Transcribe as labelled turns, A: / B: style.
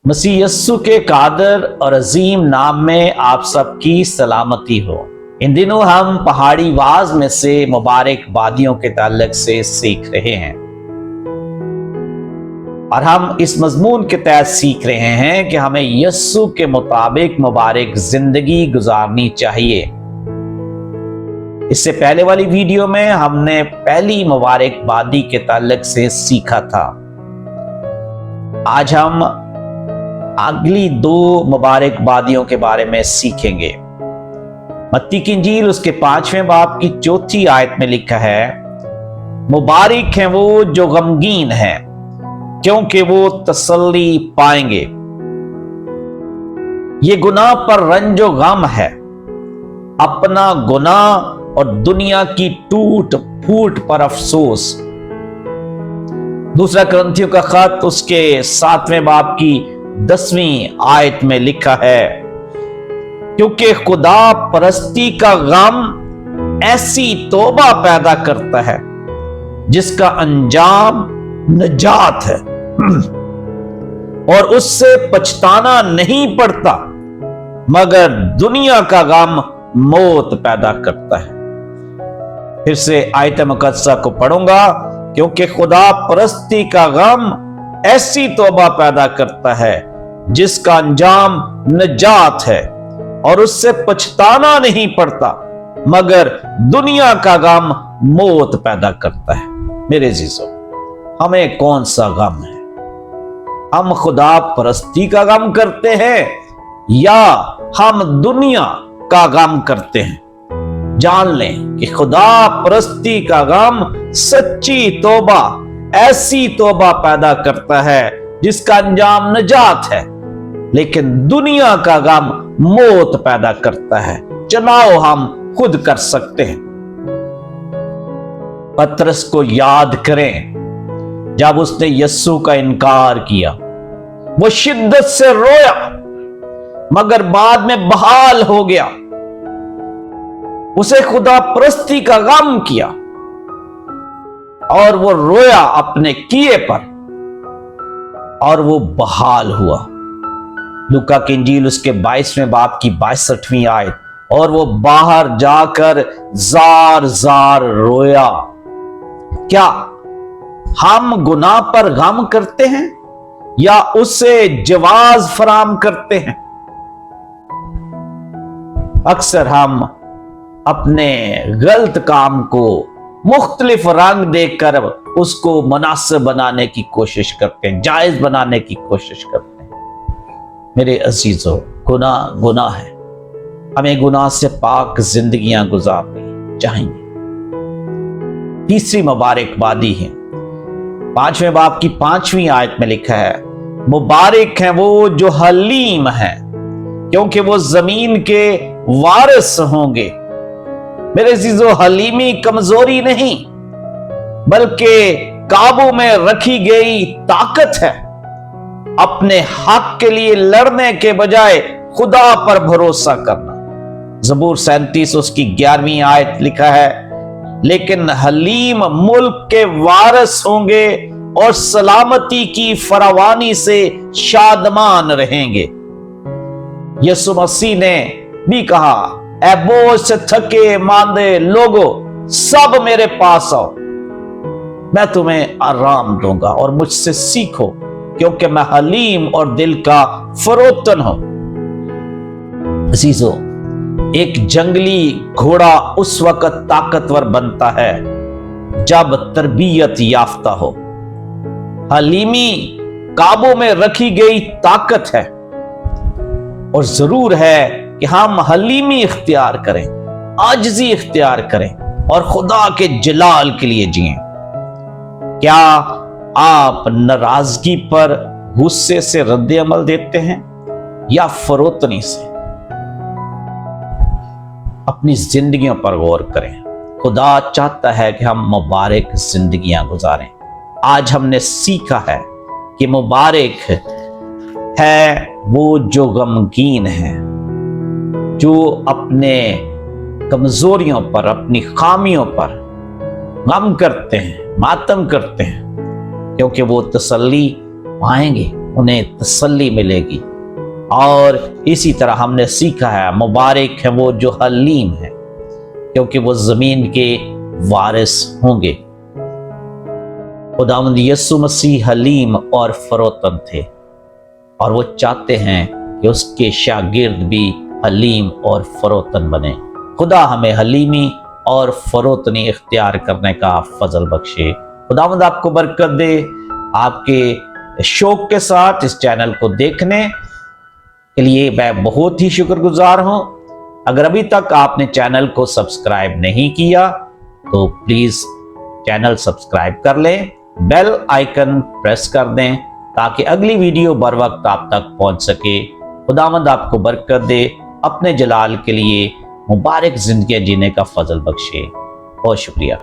A: मसीह यस्सु के कादर और अजीम नाम में आप सबकी सलामती हो। इन दिनों हम पहाड़ी वाज में से मुबारक वादियों के ताल्लुक से सीख रहे हैं और हम इस मजमून के तहत सीख रहे हैं कि हमें यस्सु के मुताबिक मुबारक जिंदगी गुजारनी चाहिए। इससे पहले वाली वीडियो में हमने पहली मुबारक वादी के ताल्लुक से सीखा था। आज हम अगली दो मुबारक वादियों के बारे में सीखेंगे। मत्ती की इंजील उसके 5वें बाब की 4थी आयत में लिखा है, मुबारक हैं वो जो गमगीन हैं, क्योंकि वो तसल्ली पाएंगे। ये गुनाह पर रंजो गम है, अपना गुनाह और दुनिया की टूट फूट पर अफसोस। दूसरा कुरिन्थियों का खत उसके 7वें बाब की 10वीं आयत में लिखा है, क्योंकि खुदा परस्ती का गम ऐसी तौबा पैदा करता है जिसका अंजाम नजात है और उससे पछताना नहीं पड़ता, मगर दुनिया का गम मौत पैदा करता है। फिर से आयत मुकद्दसा को पढ़ूंगा, क्योंकि खुदा परस्ती का गम ऐसी तौबा पैदा करता है जिसका अंजाम नजात है और उससे पछताना नहीं पड़ता, मगर दुनिया का गम मौत पैदा करता है। मेरे अजीजों, हमें कौन सा गम है? हम खुदा परस्ती का गम करते हैं या हम दुनिया का गम करते हैं? जान लें कि खुदा परस्ती का गम सच्ची तौबा, ऐसी तौबा पैदा करता है जिसका अंजाम नजात है, लेकिन दुनिया का गम मौत पैदा करता है। चुनाव हम खुद कर सकते हैं। पतरस को याद करें, जब उसने यस्सु का इनकार किया, वो शिद्दत से रोया, मगर बाद में बहाल हो गया। उसे खुदा परस्ती का गम किया और वो रोया अपने किए पर और वो बहाल हुआ। लूका की इंजील उसके 22वें बाब की 62वीं आयत, और वो बाहर जाकर जार जार रोया। क्या हम गुनाह पर गम करते हैं या उससे जवाज फराम करते हैं? अक्सर हम अपने गलत काम को मुख्तलिफ रंग देकर उसको मुनासिब बनाने की कोशिश करते हैं, जायज बनाने की कोशिश करते हैं। मेरे अजीजों, गुनाह है। हमें गुनाह से पाक जिंदगियां गुजारनी चाहिए। तीसरी मुबारक वादी है, 5वें बाब की 5वीं आयत में लिखा है, मुबारक हैं वो जो हलीम हैं, क्योंकि वो जमीन के वारिस होंगे। मेरे अजीजों, हलीमी कमजोरी नहीं, बल्कि काबू में रखी गई ताकत है। अपने हक के लिए लड़ने के बजाय खुदा पर भरोसा करना। ज़बूर 37 उसकी 11वीं आयत लिखा है, लेकिन हलीम मुल्क के वारिस होंगे और सलामती की फरावानी से शादमान रहेंगे। यीशु मसीह ने भी कहा, ऐ बोझ से थके मांदे लोगो, सब मेरे पास आओ, मैं तुम्हें आराम दूंगा और मुझसे सीखो, क्योंकि मैं हलीम और दिल का फरोतन हूं। अजीजों, एक जंगली घोड़ा उस वक्त ताकतवर बनता है जब तरबियत याफ्ता हो। हलीमी काबू में रखी गई ताकत है और जरूर है कि हम हलीमी इख्तियार करें, आजिज़ी इख्तियार करें और खुदा के जलाल के लिए जिएं। क्या आप नाराजगी पर गुस्से से रद्द अमल देते हैं या फरोतनी से? अपनी जिंदगियों पर गौर करें। खुदा चाहता है कि हम मुबारक जिंदगियां गुजारें। आज हमने सीखा है कि मुबारक है वो जो गमगीन है, जो अपने कमजोरियों पर, अपनी खामियों पर गम करते हैं, मातम करते हैं, क्योंकि वो तसल्ली पाएंगे, انہیں تسلی ملے گی۔ اور اسی طرح ہم نے سیکھا ہے مبارک ہیں وہ جو حلیم ہیں، کیونکہ وہ زمین کے وارث ہوں گے۔ خداوند یسوع مسیح حلیم اور فروتن تھے، اور وہ چاہتے ہیں کہ اس کے شاگرد بھی حلیم اور فروتن بنے۔ خدا ہمیں حلیمی اور فروتنی اختیار کرنے کا فضل بخشے۔ خداوند آپ کو برکت دے۔ آپ کے شوق کے ساتھ اس چینل کو دیکھنے کے لیے میں بہت ہی شکر گزار ہوں۔ اگر ابھی تک آپ نے چینل کو سبسکرائب نہیں کیا تو پلیز چینل سبسکرائب کر لیں، بیل آئیکن پریس کر دیں تاکہ اگلی ویڈیو بر وقت آپ تک پہنچ سکے۔ خداوند آپ کو برکت دے، اپنے جلال کے لیے مبارک زندگی جینے کا فضل بخشے۔ بہت شکریہ۔